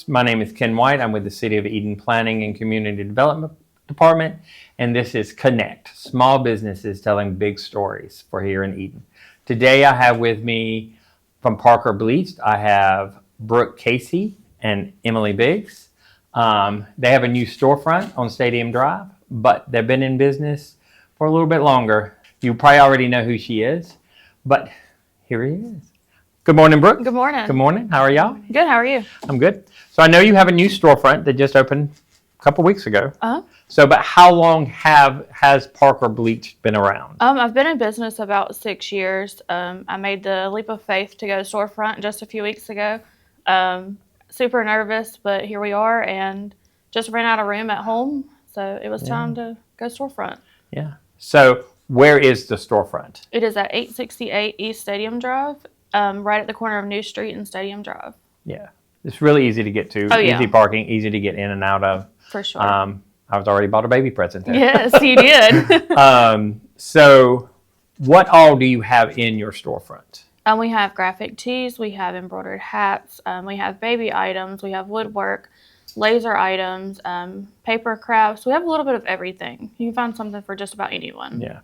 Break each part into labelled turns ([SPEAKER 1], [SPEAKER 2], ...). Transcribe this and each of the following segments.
[SPEAKER 1] My name is Ken White. I'm with the City of Eden Planning and Community Development Department, and this is Kennect, small businesses telling big stories for here in Eden. Today I have with me from Parker Bleached, I have Brooke Casey and Emily Biggs. They have a new storefront on Stadium Drive, but they've been in business for a little bit longer. You probably already know who she is, but here he is. Good morning, Brooke.
[SPEAKER 2] Good morning.
[SPEAKER 1] Good morning. How are y'all?
[SPEAKER 2] Good. How are you?
[SPEAKER 1] I'm good. So I know you have a new storefront that just opened a couple weeks ago.
[SPEAKER 2] Uh-huh.
[SPEAKER 1] But how long has Parker Bleached been around?
[SPEAKER 2] I've been in business about 6 years. I made the leap of faith to go storefront just a few weeks ago. Super nervous, but here we are, and just ran out of room at home, so it was time to go storefront.
[SPEAKER 1] Yeah. So where is the storefront?
[SPEAKER 2] It is at 868 East Stadium Drive, right at the corner of New Street and Stadium Drive.
[SPEAKER 1] Yeah. It's really easy to get to.
[SPEAKER 2] Oh, yeah.
[SPEAKER 1] Easy parking, easy to get in and out of.
[SPEAKER 2] For sure.
[SPEAKER 1] I was already bought a baby present there.
[SPEAKER 2] Yes, you did.
[SPEAKER 1] So what all do you have in your storefront?
[SPEAKER 2] We have graphic tees, we have embroidered hats, we have baby items, we have woodwork, laser items, paper crafts. We have a little bit of everything. You can find something for just about anyone.
[SPEAKER 1] Yeah.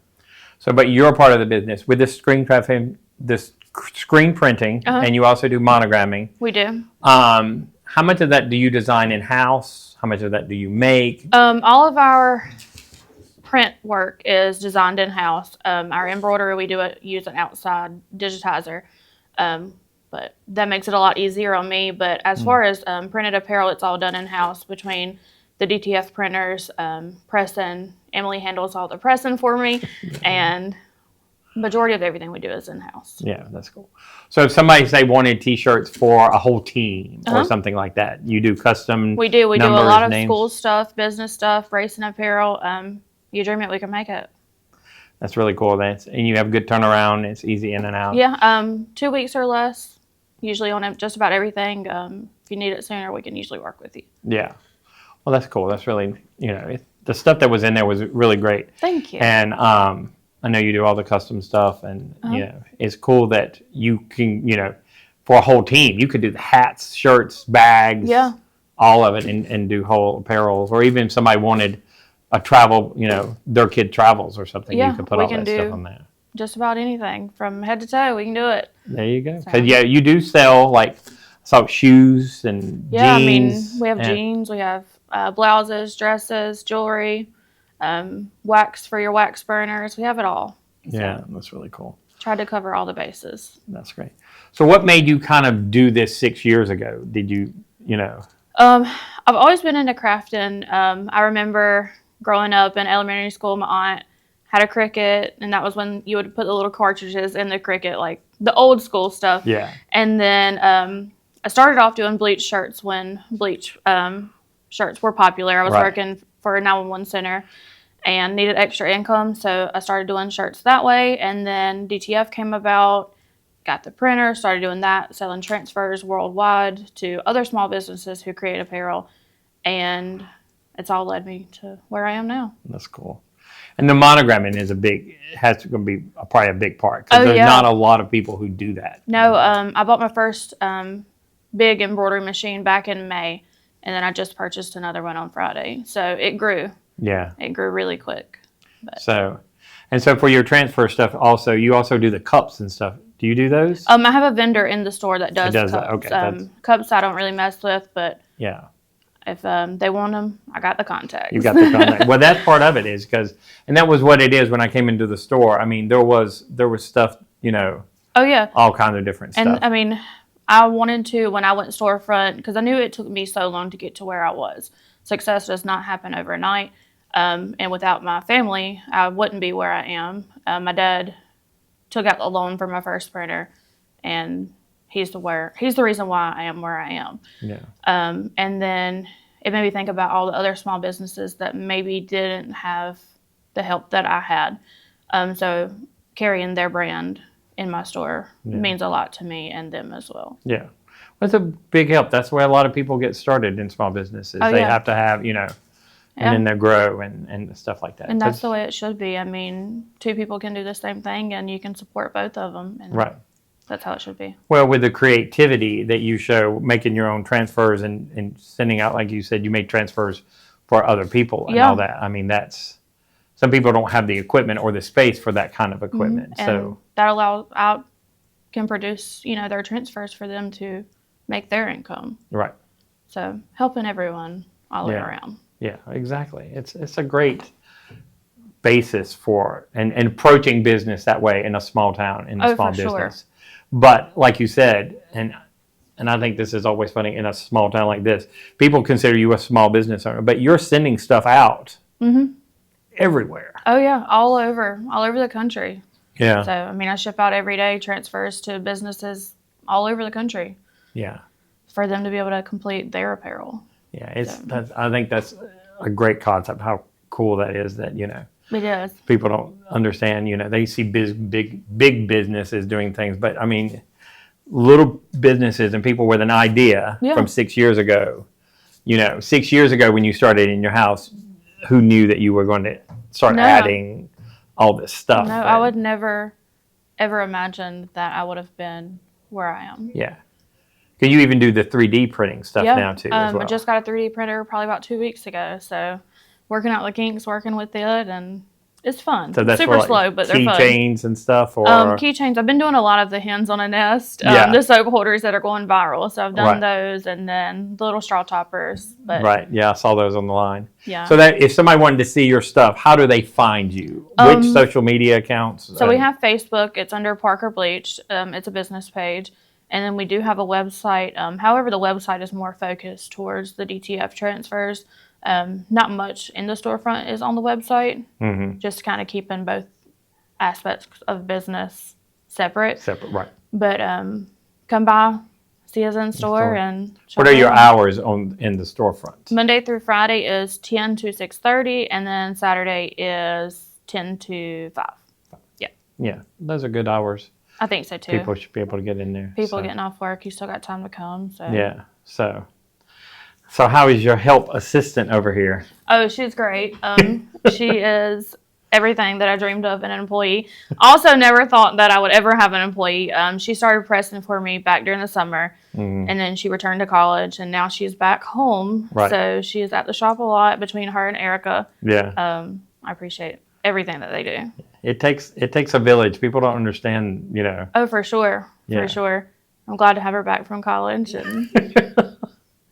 [SPEAKER 1] So, but you're a part of the business with this screen printing, and you also do monogramming.
[SPEAKER 2] We do.
[SPEAKER 1] How much of that do you design in-house? How much of that do you make?
[SPEAKER 2] All of our print work is designed in-house. Our embroidery, we use an outside digitizer, but that makes it a lot easier on me. But as far as printed apparel, it's all done in-house between the DTF printers, pressing. Emily handles all the pressing for me, and majority of everything we do is in-house.
[SPEAKER 1] Yeah, that's cool. So if somebody, say, wanted T-shirts for a whole team or something like that, you do custom
[SPEAKER 2] We do. We
[SPEAKER 1] numbers,
[SPEAKER 2] do a lot of
[SPEAKER 1] names?
[SPEAKER 2] school stuff, business stuff, racing apparel. You dream it, we can make it.
[SPEAKER 1] That's really cool. And you have good turnaround. It's easy in and out.
[SPEAKER 2] Yeah, 2 weeks or less, usually on just about everything. If you need it sooner, we can usually work with you.
[SPEAKER 1] Yeah. Well, that's cool. That's really, the stuff that was in there was really great.
[SPEAKER 2] Thank you.
[SPEAKER 1] And I know you do all the custom stuff, and it's cool that you can, for a whole team, you could do the hats, shirts, bags, all of it, and do whole apparels. Or even if somebody wanted a travel, their kid travels or something, you could put all that stuff on there.
[SPEAKER 2] Just about anything from head to toe, we can do it.
[SPEAKER 1] There you go. Because you do sell shoes and jeans.
[SPEAKER 2] I mean, we have jeans, we have blouses, dresses, jewelry. Wax for your wax burners. We have it all.
[SPEAKER 1] Yeah, that's really cool.
[SPEAKER 2] Tried to cover all the bases.
[SPEAKER 1] That's great. So what made you kind of do this 6 years ago? Did you,
[SPEAKER 2] I've always been into crafting. I remember growing up in elementary school, my aunt had a Cricut, and that was when you would put the little cartridges in the Cricut, like the old school stuff.
[SPEAKER 1] Yeah.
[SPEAKER 2] And then I started off doing bleach shirts when bleach shirts were popular. I was working for a 911 center and needed extra income, so I started doing shirts that way. And then DTF came about, got the printer, started doing that, selling transfers worldwide to other small businesses who create apparel, and it's all led me to where I am now.
[SPEAKER 1] That's cool. And the monogramming is has to be probably a big part, because there's not a lot of people who do that.
[SPEAKER 2] No, I bought my first big embroidery machine back in May, and then I just purchased another one on Friday. So it grew.
[SPEAKER 1] Yeah.
[SPEAKER 2] It grew really quick. But.
[SPEAKER 1] So for your transfer stuff also, you also do the cups and stuff. Do you do those?
[SPEAKER 2] I have a vendor in the store that does cups.
[SPEAKER 1] That. Okay.
[SPEAKER 2] Cups I don't really mess with, but if they want them, I got the contacts.
[SPEAKER 1] You got the contact. Well, that's part of it and that was what it is when I came into the store. I mean, there was stuff,
[SPEAKER 2] Oh, yeah.
[SPEAKER 1] all kinds of different stuff.
[SPEAKER 2] And, I mean, I wanted to, when I went storefront, because I knew it took me so long to get to where I was. Success does not happen overnight. And without my family, I wouldn't be where I am. My dad took out a loan for my first printer, and he's the reason why I am where I am.
[SPEAKER 1] Yeah.
[SPEAKER 2] And then it made me think about all the other small businesses that maybe didn't have the help that I had. So carrying their brand in my store means a lot to me and them as well.
[SPEAKER 1] Yeah. That's a big help. That's where a lot of people get started in small businesses. They have to have, and then they grow and stuff like that.
[SPEAKER 2] And that's the way it should be. I mean, two people can do the same thing, and you can support both of them. And
[SPEAKER 1] right.
[SPEAKER 2] That's how it should be.
[SPEAKER 1] Well, with the creativity that you show, making your own transfers and sending out, like you said, you made transfers for other people and
[SPEAKER 2] Yeah.
[SPEAKER 1] all that. I mean, that's some people don't have the equipment or the space for that kind of equipment.
[SPEAKER 2] And
[SPEAKER 1] So
[SPEAKER 2] that allows out can produce, their transfers for them to make their income.
[SPEAKER 1] right,
[SPEAKER 2] So helping everyone all the way
[SPEAKER 1] Yeah.
[SPEAKER 2] around.
[SPEAKER 1] yeah, exactly. It's a great basis for and approaching business that way in a small town in a small
[SPEAKER 2] for sure.
[SPEAKER 1] business. But like you said, and I think this is always funny in a small town like this, people consider you a small business owner, but you're sending stuff out everywhere.
[SPEAKER 2] Oh yeah, all over the country.
[SPEAKER 1] Yeah,
[SPEAKER 2] So I mean, I ship out every day transfers to businesses all over the country
[SPEAKER 1] yeah,
[SPEAKER 2] for them to be able to complete their apparel.
[SPEAKER 1] yeah. I think that's a great concept. How cool that is that
[SPEAKER 2] It is.
[SPEAKER 1] people don't understand. They see big businesses doing things, but I mean, little businesses and people with an idea
[SPEAKER 2] Yeah.
[SPEAKER 1] from 6 years ago. 6 years ago when you started in your house, who knew that you were going to start
[SPEAKER 2] No.
[SPEAKER 1] adding all this stuff?
[SPEAKER 2] No, I would never ever imagine that I would have been where I am.
[SPEAKER 1] Yeah. Can you even do the 3D printing stuff now too? As well?
[SPEAKER 2] I just got a 3D printer probably about 2 weeks ago. So working out the kinks, working with it, and it's fun.
[SPEAKER 1] So that's
[SPEAKER 2] super
[SPEAKER 1] for,
[SPEAKER 2] slow, but they're fun.
[SPEAKER 1] Keychains and stuff, or
[SPEAKER 2] Keychains. I've been doing a lot of the hands on a nest,
[SPEAKER 1] Yeah.
[SPEAKER 2] the soap holders that are going viral. So I've done
[SPEAKER 1] Right.
[SPEAKER 2] those, and then the little straw toppers. But
[SPEAKER 1] right? Yeah, I saw those on the line.
[SPEAKER 2] yeah.
[SPEAKER 1] So that if somebody wanted to see your stuff, how do they find you? Which social media accounts?
[SPEAKER 2] So we have Facebook. It's under Parker Bleached. It's a business page. And then we do have a website. However, the website is more focused towards the DTF transfers. Not much in the storefront is on the website. Just kind of keeping both aspects of business separate.
[SPEAKER 1] Separate, right?
[SPEAKER 2] But come by, see us in store, and
[SPEAKER 1] What are your hours in the storefront?
[SPEAKER 2] Monday through Friday is 10 to 6:30, and then Saturday is 10 to 5.
[SPEAKER 1] Yeah, those are good hours.
[SPEAKER 2] I think so too.
[SPEAKER 1] People should be able to get in there.
[SPEAKER 2] People
[SPEAKER 1] so.
[SPEAKER 2] getting off work, you still got time to come. So
[SPEAKER 1] Yeah. So how is your help assistant over here?
[SPEAKER 2] Oh, she's great. She is everything that I dreamed of in an employee. Also, never thought that I would ever have an employee. She started pressing for me back during the summer, and then she returned to college, and now she's back home.
[SPEAKER 1] Right.
[SPEAKER 2] So she is at the shop a lot between her and Erica.
[SPEAKER 1] Yeah.
[SPEAKER 2] I appreciate everything that they do.
[SPEAKER 1] It takes a village. People don't understand,
[SPEAKER 2] Oh, for sure.
[SPEAKER 1] Yeah.
[SPEAKER 2] For sure. I'm glad to have her back from college and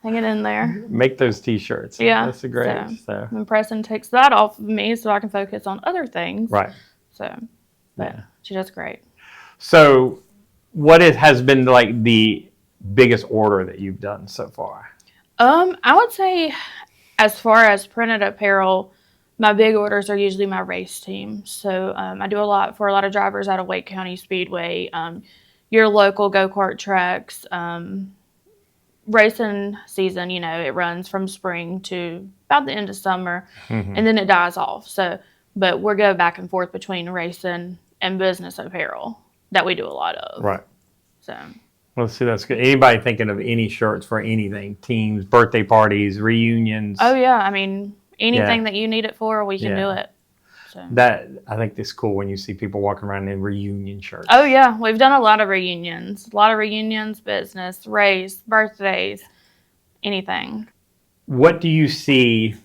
[SPEAKER 2] hanging in there.
[SPEAKER 1] Make those T-shirts.
[SPEAKER 2] Yeah.
[SPEAKER 1] That's great. So.
[SPEAKER 2] And Preston takes that off of me so I can focus on other things.
[SPEAKER 1] Right.
[SPEAKER 2] So, but she does great.
[SPEAKER 1] So, what has been like the biggest order that you've done so far?
[SPEAKER 2] I would say, as far as printed apparel, my big orders are usually my race team. So I do a lot for a lot of drivers out of Wake County Speedway, your local go-kart tracks. Racing season, it runs from spring to about the end of summer, and then it dies off. So, but we're going back and forth between racing and business apparel that we do a lot of.
[SPEAKER 1] Right.
[SPEAKER 2] So.
[SPEAKER 1] Let's see. That's good. Anybody thinking of any shirts for anything? Teams, birthday parties, reunions?
[SPEAKER 2] Oh yeah, I mean anything that you need it for, we can
[SPEAKER 1] Yeah.
[SPEAKER 2] do it. So.
[SPEAKER 1] That I think it's cool when you see people walking around in reunion shirts.
[SPEAKER 2] Oh yeah, we've done a lot of reunions. Business, race, birthdays, anything.
[SPEAKER 1] What do you see?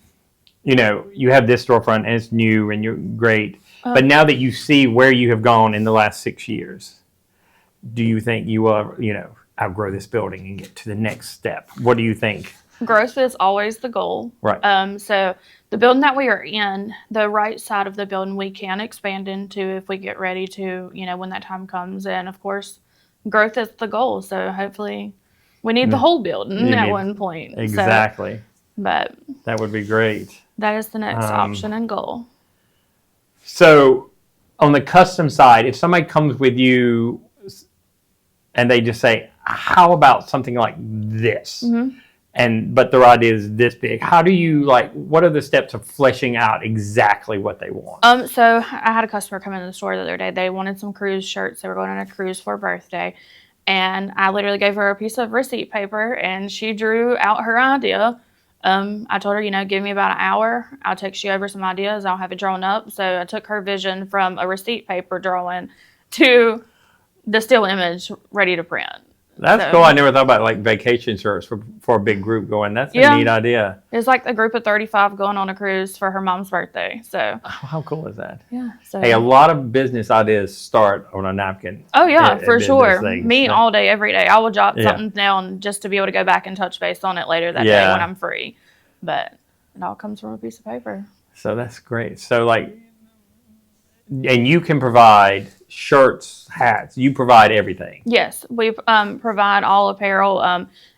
[SPEAKER 1] You have this storefront and it's new and you're great. But now that you see where you have gone in the last 6 years, do you think you will, outgrow this building and get to the next step? What do you think?
[SPEAKER 2] Growth is always the goal.
[SPEAKER 1] Right.
[SPEAKER 2] So the building that we are in, the right side of the building, we can expand into if we get ready to, when that time comes. And of course, growth is the goal. So hopefully we need the whole building at one point.
[SPEAKER 1] Exactly.
[SPEAKER 2] So, but
[SPEAKER 1] that would be great.
[SPEAKER 2] that is the next option and goal.
[SPEAKER 1] So on the custom side, if somebody comes with you and they just say, how about something like this? But their idea is this big. How do you what are the steps of fleshing out exactly what they want?
[SPEAKER 2] So I had a customer come into the store the other day. They wanted some cruise shirts. They were going on a cruise for a birthday. And I literally gave her a piece of receipt paper and she drew out her idea. I told her, give me about an hour. I'll text you over some ideas. I'll have it drawn up. So I took her vision from a receipt paper drawing to the still image ready to print.
[SPEAKER 1] That's
[SPEAKER 2] So-
[SPEAKER 1] cool. I never thought about like vacation shirts for a big group going. That's a
[SPEAKER 2] Yeah.
[SPEAKER 1] neat idea.
[SPEAKER 2] It's like a group of 35 going on a cruise for her mom's birthday. So
[SPEAKER 1] Oh, how cool is that?
[SPEAKER 2] yeah. So
[SPEAKER 1] Hey, a lot of business ideas start on a napkin.
[SPEAKER 2] oh yeah,
[SPEAKER 1] at
[SPEAKER 2] for
[SPEAKER 1] business
[SPEAKER 2] sure.
[SPEAKER 1] things.
[SPEAKER 2] Me
[SPEAKER 1] So-
[SPEAKER 2] all day, every day. I will jot
[SPEAKER 1] Yeah.
[SPEAKER 2] something down just to be able to go back and touch base on it later that day
[SPEAKER 1] Yeah.
[SPEAKER 2] when I'm free. But it all comes from a piece of paper.
[SPEAKER 1] So that's great. So like, and you can provide shirts, hats. You provide everything.
[SPEAKER 2] Yes, we provide all apparel.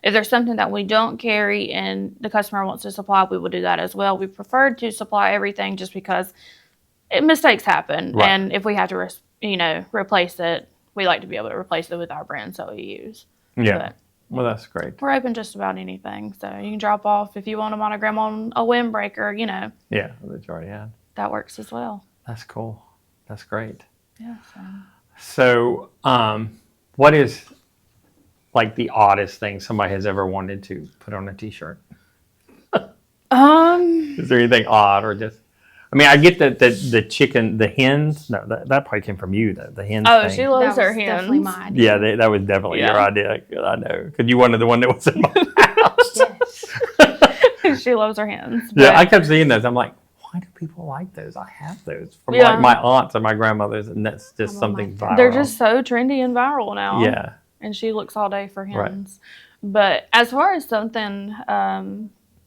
[SPEAKER 2] If there's something that we don't carry and the customer wants to supply, we will do that as well. We prefer to supply everything just because mistakes happen,
[SPEAKER 1] Right.
[SPEAKER 2] and if we have to, replace it, we like to be able to replace it with our brands that we use.
[SPEAKER 1] Yeah.
[SPEAKER 2] But
[SPEAKER 1] Well, that's great.
[SPEAKER 2] we're open just about anything, so you can drop off if you want a monogram on a windbreaker.
[SPEAKER 1] Yeah, that you already had.
[SPEAKER 2] That works as well.
[SPEAKER 1] That's cool. That's great.
[SPEAKER 2] Yeah.
[SPEAKER 1] So, what is like the oddest thing somebody has ever wanted to put on a T-shirt? Is there anything odd or just? I mean, I get the chicken, the hens. No, that probably came from you. The hens.
[SPEAKER 2] Oh,
[SPEAKER 1] thing.
[SPEAKER 2] she loves
[SPEAKER 3] That
[SPEAKER 2] her
[SPEAKER 3] was
[SPEAKER 2] hens.
[SPEAKER 3] definitely my idea.
[SPEAKER 1] Yeah, that was definitely your
[SPEAKER 2] Yeah.
[SPEAKER 1] idea. I know, because you wanted the one that was in my house.
[SPEAKER 3] Yes.
[SPEAKER 2] She loves her hens.
[SPEAKER 1] Yeah,
[SPEAKER 2] but-
[SPEAKER 1] I kept seeing those. I'm like, why do people like those? I have those from
[SPEAKER 2] Yeah.
[SPEAKER 1] like my aunts and my grandmothers, and that's just
[SPEAKER 3] I'm on
[SPEAKER 1] something
[SPEAKER 3] my
[SPEAKER 1] viral.
[SPEAKER 2] They're just so trendy and viral now.
[SPEAKER 1] yeah,
[SPEAKER 2] And she looks all day for
[SPEAKER 1] Right.
[SPEAKER 2] hens. But as far as something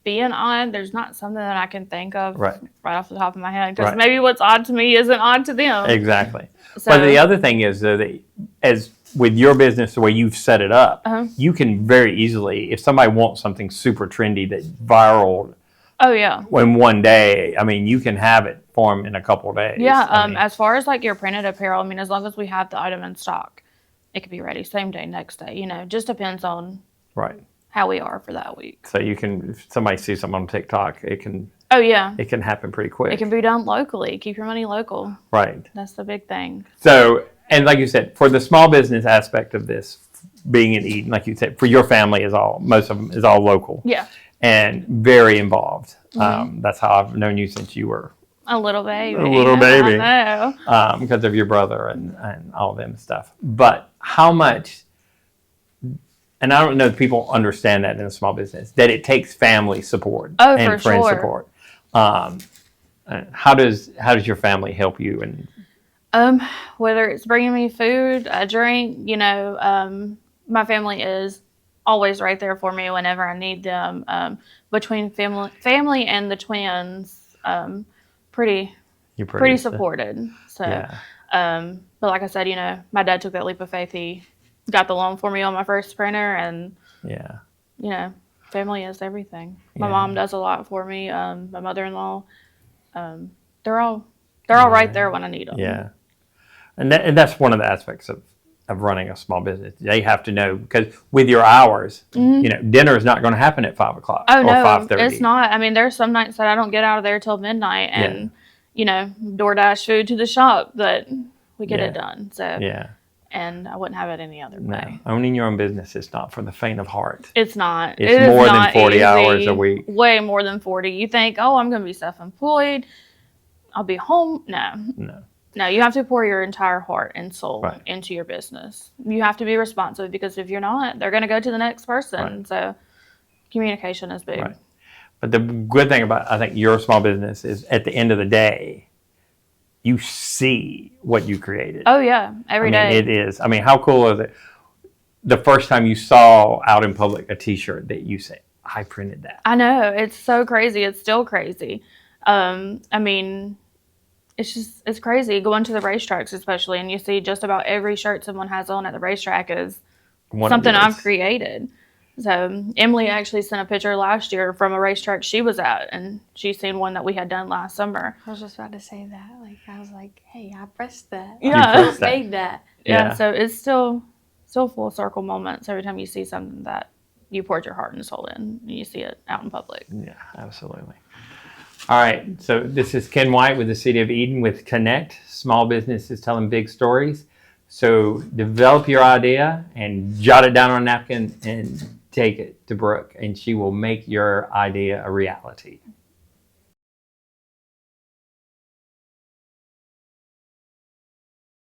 [SPEAKER 2] being odd, there's not something that I can think of
[SPEAKER 1] Right.
[SPEAKER 2] off the top of my head. Because
[SPEAKER 1] Right.
[SPEAKER 2] maybe what's odd to me isn't odd to them.
[SPEAKER 1] exactly.
[SPEAKER 2] So,
[SPEAKER 1] But the other thing is though, that as with your business, the way you've set it up,
[SPEAKER 2] Uh-huh.
[SPEAKER 1] you can very easily, if somebody wants something super trendy that viral
[SPEAKER 2] oh, yeah.
[SPEAKER 1] in one day, I mean, you can have it for them in a couple of days.
[SPEAKER 2] Yeah.
[SPEAKER 1] I mean,
[SPEAKER 2] As far as like your printed apparel, I mean, as long as we have the item in stock, it could be ready same day, next day. Just depends on
[SPEAKER 1] right.
[SPEAKER 2] how we are for that week.
[SPEAKER 1] So you can, if somebody sees something on TikTok, it can
[SPEAKER 2] Oh, yeah.
[SPEAKER 1] happen pretty quick.
[SPEAKER 2] It can be done locally. Keep your money local.
[SPEAKER 1] right.
[SPEAKER 2] That's the big thing.
[SPEAKER 1] So, and like you said, for the small business aspect of this, being in Eden, like you said, for your family most of them is all local
[SPEAKER 2] Yeah.
[SPEAKER 1] and very involved.
[SPEAKER 2] Mm-hmm.
[SPEAKER 1] That's how I've known you since you were
[SPEAKER 2] A little baby.
[SPEAKER 1] A little baby.
[SPEAKER 2] I know.
[SPEAKER 1] because of your brother and all them stuff. But how much, and I don't know if people understand that in a small business, that it takes family support
[SPEAKER 2] Oh,
[SPEAKER 1] and
[SPEAKER 2] for
[SPEAKER 1] friend
[SPEAKER 2] sure.
[SPEAKER 1] support. How does your family help you? And
[SPEAKER 2] Whether it's bringing me food, a drink, my family is always right there for me whenever I need them. Between family and the twins, pretty
[SPEAKER 1] you're
[SPEAKER 2] pretty supported. So,
[SPEAKER 1] Yeah.
[SPEAKER 2] but like I said, my dad took that leap of faith. He got the loan for me on my first printer, and
[SPEAKER 1] Yeah.
[SPEAKER 2] family is everything. My
[SPEAKER 1] Yeah.
[SPEAKER 2] mom does a lot for me. My mother-in-law, they're all right there when I need them.
[SPEAKER 1] Yeah. And that's one of the aspects of running a small business. They have to know, because with your hours, dinner is not going to happen at 5:00
[SPEAKER 2] Oh
[SPEAKER 1] or
[SPEAKER 2] no,
[SPEAKER 1] 5:30.
[SPEAKER 2] it's not. I mean, there's some nights that I don't get out of there till midnight, and DoorDash food to the shop, but we get it
[SPEAKER 1] Yeah.
[SPEAKER 2] done. So,
[SPEAKER 1] Yeah.
[SPEAKER 2] and I wouldn't have it any other
[SPEAKER 1] No.
[SPEAKER 2] way.
[SPEAKER 1] Owning your own business is not for the faint of heart.
[SPEAKER 2] It's not.
[SPEAKER 1] It's
[SPEAKER 2] It is
[SPEAKER 1] more than
[SPEAKER 2] not
[SPEAKER 1] 40
[SPEAKER 2] easy.
[SPEAKER 1] hours a week.
[SPEAKER 2] Way more than 40. You think, oh, I'm going to be self-employed. I'll be home. No.
[SPEAKER 1] No.
[SPEAKER 2] No, you have to pour your entire heart and soul
[SPEAKER 1] Right.
[SPEAKER 2] into your business. You have to be responsive, because if you're not, they're going to go to the next person.
[SPEAKER 1] Right.
[SPEAKER 2] So communication is big.
[SPEAKER 1] Right. But the good thing about, I think, your small business is at the end of the day, you see what you created.
[SPEAKER 2] Oh, yeah. Every day.
[SPEAKER 1] It is. I mean, how cool is it? The first time you saw out in public a T-shirt that you said, I printed that.
[SPEAKER 2] I know. It's so crazy. It's still crazy. I mean, it's crazy going to the racetracks, especially, and you see just about every shirt someone has on at the racetrack is
[SPEAKER 1] One of
[SPEAKER 2] something
[SPEAKER 1] yours.
[SPEAKER 2] I've created. So Emily actually sent a picture last year from a racetrack she was at, and she's seen one that we had done last summer.
[SPEAKER 3] I was just about to say that. Like, I was like, hey, I pressed that.
[SPEAKER 2] Yeah.
[SPEAKER 3] I
[SPEAKER 1] pressed that.
[SPEAKER 3] made that.
[SPEAKER 2] Yeah.
[SPEAKER 1] Yeah.
[SPEAKER 2] So it's still full circle moments every time you see something that you poured your heart and soul in, and you see it out in public.
[SPEAKER 1] Yeah, absolutely. All right, so this is Ken White with the City of Eden with Kennect, small businesses telling big stories. So develop your idea and jot it down on a napkin and take it to Brooke, and she will make your idea a reality.